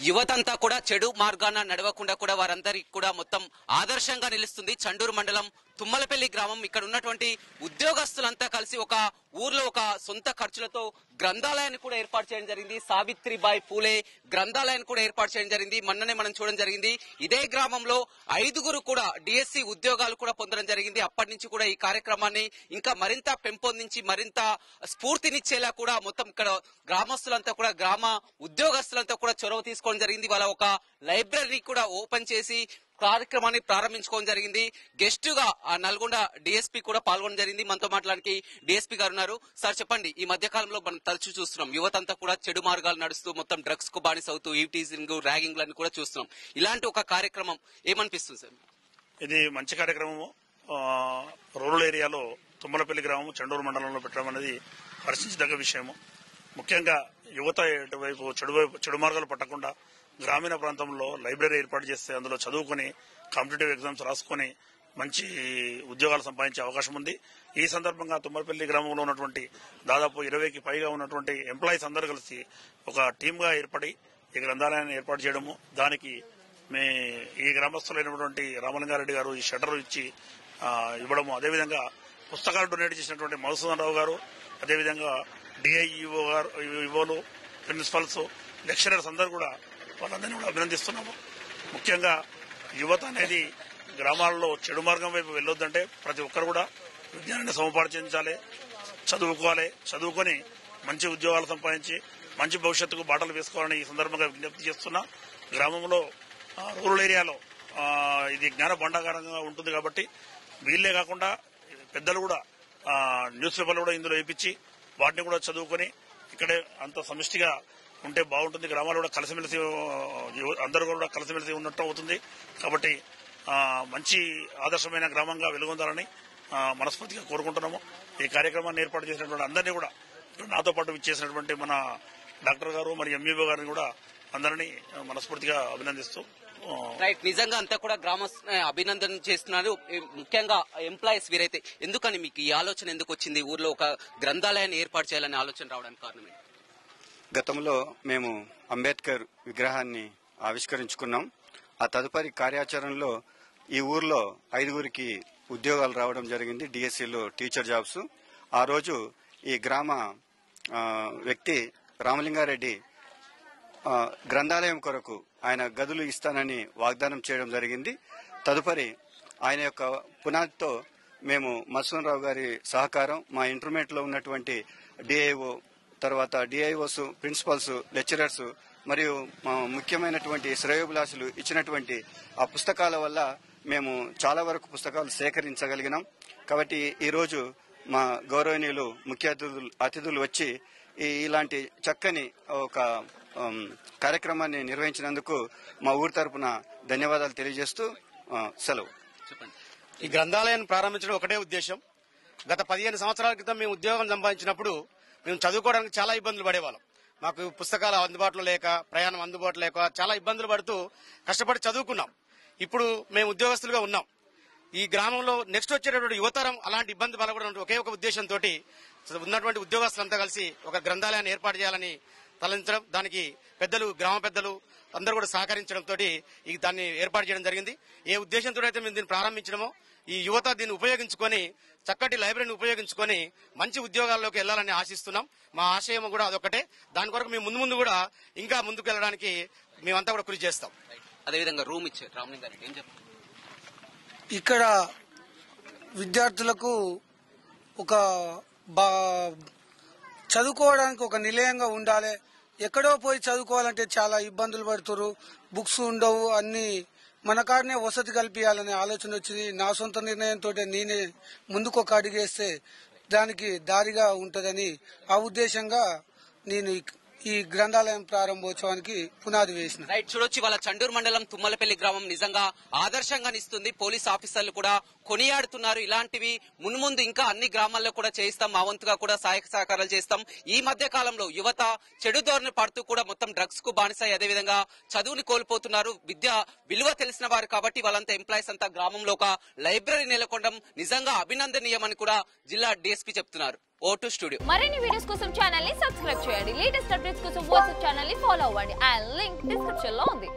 యువతంతా కూడా చెడు మార్గాన నడవకుండా కూడా వారందరికి కూడా మొత్తం ఆదర్శంగా నిలుస్తుంది చండూరు మండలం తుమ్మలపల్లి గ్రామం. ఇక్కడ ఉన్నటువంటి ఉద్యోగస్తులంతా కలిసి ఒక ఊర్లో ఒక సొంత ఖర్చులతో గ్రంథాలయాన్ని కూడా ఏర్పాటు చేయడం జరిగింది. సావిత్రిబాయి పూలే గ్రంథాలయాన్ని కూడా ఏర్పాటు చేయడం జరిగింది. మొన్ననే మనం చూడడం జరిగింది. ఇదే గ్రామంలో 5గురు కూడా డిఎస్సి ఉద్యోగాలు కూడా పొందడం జరిగింది. అప్పటి నుంచి కూడా ఈ కార్యక్రమాన్ని ఇంకా మరింత పెంపొందించి మరింత స్ఫూర్తినిచ్చేలా కూడా మొత్తం ఇక్కడ గ్రామస్తులంతా కూడా గ్రామ ఉద్యోగస్తులంతా కూడా చొరవ తీసుకోవడం జరిగింది. వాళ్ళ ఒక లైబ్రరీ కూడా ఓపెన్ చేసి కార్యక్రమాన్ని ప్రారంభించుకోవడం జరిగింది. గెస్ట్ గా నల్గొండ డిఎస్పీ కూడా పాల్గొనడం జరిగింది. మనతో మాట్లాడడానికి డిఎస్పీ గారు ఉన్నారు. సార్ చెప్పండి, ఈ మధ్య కాలంలో మనం తరచూ చూస్తున్నాం యువతంతా కూడా చెడు మార్గాలు నడుస్తూ మొత్తం డ్రగ్స్ కు బానిస అవుతూ ఈవ్టీజింగ్ ర్యాగింగ్ లని కూడా చూస్తున్నాం. ఇలాంటి ఒక కార్యక్రమం ఏమనిపిస్తుంది సార్? ఇది మంచి కార్యక్రమము. రూరల్ ఏరియాలో తుమ్మలపల్లి గ్రామం చండూరు మండలంలో పెట్టడం అనేది హర్షించదగ్గ విషయము. ముఖ్యంగా యువత ఎటువైపు చెడు మార్గాలు పట్టకుండా గ్రామీణ ప్రాంతంలో లైబ్రరీ ఏర్పాటు చేస్తే అందులో చదువుకుని కాంపిటేటివ్ ఎగ్జామ్స్ రాసుకుని మంచి ఉద్యోగాలు సంపాదించే అవకాశం ఉంది. ఈ సందర్భంగా తుమ్మలపల్లి గ్రామంలో ఉన్నటువంటి దాదాపు 20కి పైగా ఉన్నటువంటి ఎంప్లాయీస్ అందరూ కలిసి ఒక టీమ్ గా ఏర్పడి ఈ గ్రంథాలయాన్ని ఏర్పాటు చేయడము, దానికి ఈ గ్రామస్తులైనటువంటి రామలింగారెడ్డి గారు ఈ షటర్ ఇచ్చి ఇవ్వడము, అదేవిధంగా పుస్తకాలు డొనేట్ చేసినటువంటి మధుసూదన్ రావు గారు, అదేవిధంగా డిఐఈఓ గారు, ఈఓలు, ప్రిన్సిపల్స్, లెక్చరర్స్ అందరూ కూడా వాళ్ళందరినీ కూడా అభినందిస్తున్నాము. ముఖ్యంగా యువత అనేది గ్రామాల్లో చెడు మార్గం వైపు వెళ్లొద్దంటే ప్రతి ఒక్కరు కూడా విజ్ఞానాన్ని సముపార్జించాలి, చదువుకొని మంచి ఉద్యోగాలు సంపాదించి మంచి భవిష్యత్తుకు బాటలు వేసుకోవాలని ఈ సందర్భంగా విజ్ఞప్తి చేస్తున్నా. గ్రామంలో రూరల్ ఏరియాలో ఇది జ్ఞాన భండాగారంగా ఉంటుంది కాబట్టి వీళ్లే కాకుండా పెద్దలు కూడా న్యూస్ పేపర్లు కూడా ఇందులో వేయించి వాటిని కూడా చదువుకొని ఇక్కడే అంత సమిష్టిగా ఉంటే బాగుంటుంది. గ్రామాలు కూడా కలిసిమెలిసి అందరూ కూడా కలిసిమెలిసి ఉన్నట్టు అవుతుంది. కాబట్టి మంచి ఆదర్శమైన గ్రామంగా వెలుగొందాలని మనస్ఫూర్తిగా కోరుకుంటున్నాము. ఈ కార్యక్రమాన్ని ఏర్పాటు చేసినటువంటి అందరినీ కూడా నాతో పాటు ఇచ్చేసినటువంటి మన డాక్టర్ గారు మరి ఎంఈఓ గారిని కూడా అందరినీ మనస్ఫూర్తిగా అభినందిస్తూ రైట్. నిజంగా అంతా కూడా అభినందన చేస్తున్నారు. ముఖ్యంగా ఎంప్లాయీస్ వీరైతే ఎందుకని మీకు ఈ ఆలోచన ఎందుకు వచ్చింది? ఊర్లో ఒక గ్రంథాలయాన్ని ఏర్పాటు చేయాలనే ఆలోచన రావడానికి కారణం? గతంలో మేము అంబేద్కర్ విగ్రహాన్ని ఆవిష్కరించుకున్నాం. ఆ తదుపరి కార్యాచరణలో ఈ ఊర్లో 5గురికి ఉద్యోగాలు రావడం జరిగింది, డిఎస్సీలో టీచర్ జాబ్స్. ఆ రోజు ఈ గ్రామ వ్యక్తి రామలింగారెడ్డి గ్రంథాలయం కొరకు ఆయన గదులు ఇస్తానని వాగ్దానం చేయడం జరిగింది. తదుపరి ఆయన యొక్క పునాదితో మేము మధుసూదన్ రావు గారి సహకారం, మా ఇంటర్మీడియట్ లో ఉన్నటువంటి డిఐఓ, తర్వాత డిఐఓస్, ప్రిన్సిపల్స్, లెక్చరర్స్ మరియు ముఖ్యమైనటువంటి శ్రేయోభిలాషులు ఇచ్చినటువంటి ఆ పుస్తకాల వల్ల మేము చాలా వరకు పుస్తకాలు సేకరించగలిగినాం. కాబట్టి ఈ రోజు మా గౌరవనీయులు ముఖ్య అతిథులు వచ్చి ఇలాంటి చక్కని ఒక కార్యక్రమాన్ని నిర్వహించినందుకు మా ఊరి తరపున ధన్యవాదాలు తెలియజేస్తూ సెలవు. ఈ గ్రంథాలయాన్ని ప్రారంభించడం ఒకటే ఉద్దేశం. గత 15 సంవత్సరాల క్రితం మేము ఉద్యోగం సంపాదించినప్పుడు మేము చదువుకోవడానికి చాలా ఇబ్బందులు పడేవాళ్ళం. మాకు పుస్తకాలు అందుబాటులో లేక, ప్రయాణం అందుబాటులో లేక చాలా ఇబ్బందులు పడుతూ కష్టపడి చదువుకున్నాం. ఇప్పుడు మేము ఉద్యోగస్తులుగా ఉన్నాం. ఈ గ్రామంలో నెక్స్ట్ వచ్చేటటువంటి యువతరం అలాంటి ఇబ్బంది పడకూడదు ఒకే ఒక ఉద్దేశంతో ఉన్నటువంటి ఉద్యోగస్తులంతా కలిసి ఒక గ్రంథాలయాన్ని ఏర్పాటు చేయాలని తలంచడం, దానికి పెద్దలు, గ్రామ పెద్దలు అందరూ కూడా సహకరించడంతో దాన్ని ఏర్పాటు చేయడం జరిగింది. ఏ ఉద్దేశంతో అయితే మేము దీన్ని ప్రారంభించడమో ఈ యువత దీన్ని ఉపయోగించుకొని చక్కటి లైబ్రరీని ఉపయోగించుకొని మంచి ఉద్యోగాల్లోకి వెళ్లాలని ఆశిస్తున్నాం. మా ఆశయం కూడా అదొకటే. దాని కొరకు మేము ముందు కూడా ఇంకా ముందుకు వెళ్లడానికి మేమంతా కూడా కృషి చేస్తాం. అదేవిధంగా రూమ్ ఇచ్చారు రామలింగారెడ్డి, ఏం చెప్తారు? ఇక్కడ విద్యార్థులకు ఒక చదువుకోవడానికి ఒక నిలయంగా ఉండాలి. ఎక్కడో పోయి చదువుకోవాలంటే చాలా ఇబ్బందులు పడుతున్నారు. బుక్స్ ఉండవు, అన్ని మన కాడనే వసతి కల్పించాలనే ఆలోచన వచ్చింది. నా సొంత నిర్ణయంతో నేనే ముందుకు ఒక అడిగేస్తే దానికి దారిగా ఉంటుందని ఆ ఉద్దేశంగా నేను ఈ గ్రంథాలయం ప్రారంభోత్సవానికి పునాది వేసిన. రైట్, చూడొచ్చు వాళ్ళ చండూరు మండలం తుమ్మలపల్లి గ్రామం నిజంగా ఆదర్శంగా నిస్తుంది. పోలీస్ ఆఫీసర్లు కూడా కొనియాడుతున్నారు. ఇలాంటివి మున్ముందు ఇంకా అన్ని గ్రామాల్లో కూడా చేయిస్తాం, మా వంతుగా కూడా సహాయక సహకారాలు చేస్తాం. ఈ మధ్య కాలంలో యువత చెడు ధోరణి పడుతూ కూడా మొత్తం డ్రగ్స్ కు బానిసాయి, అదేవిధంగా చదువుని కోల్పోతున్నారు. విద్య విలువ తెలిసిన వారు కాబట్టి వాళ్ళంతా ఎంప్లాయీస్ అంతా గ్రామంలో ఒక లైబ్రరీ నెలకొనడం నిజంగా అభినందనీయమని కూడా జిల్లా డీఎస్పీ చెప్తున్నారు. O2 studio. మరిన్ని వీడియోస్ కోసం ఛానల్ ని సబ్స్క్రైబ్ చేయండి. లేటెస్ట్ అప్డేట్స్ కోసం వాట్సాప్ ఛానల్ ని ఫాలో అవ్వండి. ఆ లింక్ డిస్క్రిప్షన్ లో ఉంది.